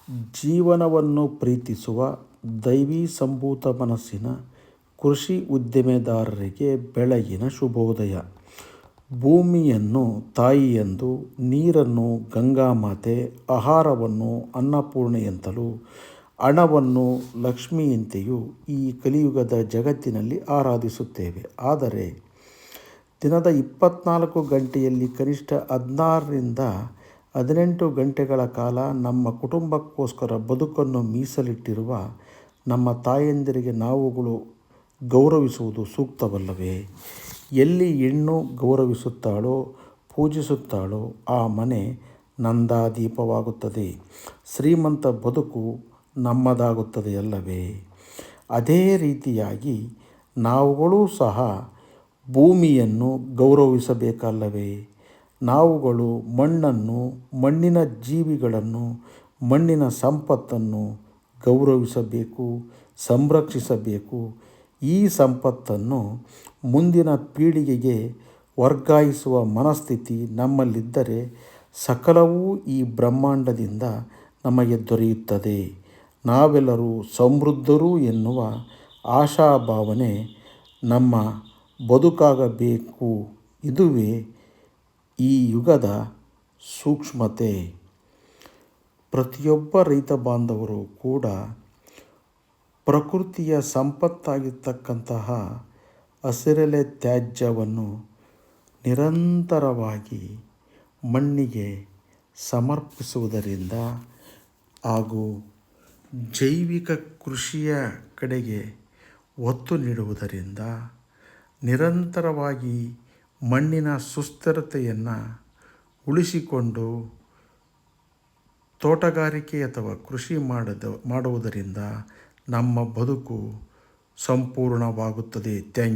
ಜೀವನವನ್ನು ಪ್ರೀತಿಸುವ ದೈವಿ ಸಂಭೂತ ಮನಸ್ಸಿನ ಕೃಷಿ ಉದ್ದಿಮೆದಾರರಿಗೆ ಬೆಳಗಿನ ಶುಭೋದಯ. ಭೂಮಿಯನ್ನು ತಾಯಿಯೆಂದು, ನೀರನ್ನು ಗಂಗಾಮಾತೆ, ಆಹಾರವನ್ನು ಅನ್ನಪೂರ್ಣೆಯಂತಲೂ, ಹಣವನ್ನು ಲಕ್ಷ್ಮಿಯಂತೆಯೂ ಈ ಕಲಿಯುಗದ ಜಗತ್ತಿನಲ್ಲಿ ಆರಾಧಿಸುತ್ತೇವೆ. ಆದರೆ ದಿನದ 24 ಗಂಟೆಯಲ್ಲಿ ಕನಿಷ್ಠ 16ರಿಂದ 18 ಗಂಟೆಗಳ ಕಾಲ ನಮ್ಮ ಕುಟುಂಬಕ್ಕೋಸ್ಕರ ಬದುಕನ್ನು ಮೀಸಲಿಟ್ಟಿರುವ ನಮ್ಮ ತಾಯಂದಿರಿಗೆ ನಾವುಗಳು ಗೌರವಿಸುವುದು ಸೂಕ್ತವಲ್ಲವೇ? ಎಲ್ಲಿ ಹೆಣ್ಣು ಗೌರವಿಸುತ್ತಾಳೋ, ಪೂಜಿಸುತ್ತಾಳೋ ಆ ಮನೆ ನಂದಾದೀಪವಾಗುತ್ತದೆ, ಶ್ರೀಮಂತ ಬದುಕು ನಮ್ಮದಾಗುತ್ತದೆಯಲ್ಲವೇ? ಅದೇ ರೀತಿಯಾಗಿ ನಾವುಗಳೂ ಸಹ ಭೂಮಿಯನ್ನು ಗೌರವಿಸಬೇಕಲ್ಲವೇ? ನಾವುಗಳು ಮಣ್ಣನ್ನು, ಮಣ್ಣಿನ ಜೀವಿಗಳನ್ನು, ಮಣ್ಣಿನ ಸಂಪತ್ತನ್ನು ಗೌರವಿಸಬೇಕು, ಸಂರಕ್ಷಿಸಬೇಕು. ಈ ಸಂಪತ್ತನ್ನು ಮುಂದಿನ ಪೀಳಿಗೆಗೆ ವರ್ಗಾಯಿಸುವ ಮನಸ್ಥಿತಿ ನಮ್ಮಲ್ಲಿದ್ದರೆ ಸಕಲವೂ ಈ ಬ್ರಹ್ಮಾಂಡದಿಂದ ನಮಗೆ ದೊರೆಯುತ್ತದೆ. ನಾವೆಲ್ಲರೂ ಸಮೃದ್ಧರು ಎನ್ನುವ ಆಶಾಭಾವನೆ ನಮ್ಮ ಬದುಕಾಗಬೇಕು. ಇದುವೇ ಈ ಯುಗದ ಸೂಕ್ಷ್ಮತೆ. ಪ್ರತಿಯೊಬ್ಬ ರೈತ ಬಾಂಧವರು ಕೂಡ ಪ್ರಕೃತಿಯ ಸಂಪತ್ತಾಗಿರ್ತಕ್ಕಂತಹ ಹಸಿರೆಲೆ ತ್ಯಾಜ್ಯವನ್ನು ನಿರಂತರವಾಗಿ ಮಣ್ಣಿಗೆ ಸಮರ್ಪಿಸುವುದರಿಂದ ಹಾಗೂ ಜೈವಿಕ ಕೃಷಿಯ ಕಡೆಗೆ ಒತ್ತು ನೀಡುವುದರಿಂದ ನಿರಂತರವಾಗಿ ಮಣ್ಣಿನ ಸುಸ್ಥಿರತೆಯನ್ನು ಉಳಿಸಿಕೊಂಡು ತೋಟಗಾರಿಕೆ ಅಥವಾ ಕೃಷಿ ಮಾಡುವುದರಿಂದ ನಮ್ಮ ಬದುಕು ಸಂಪೂರ್ಣವಾಗುತ್ತದೆ. Thank you.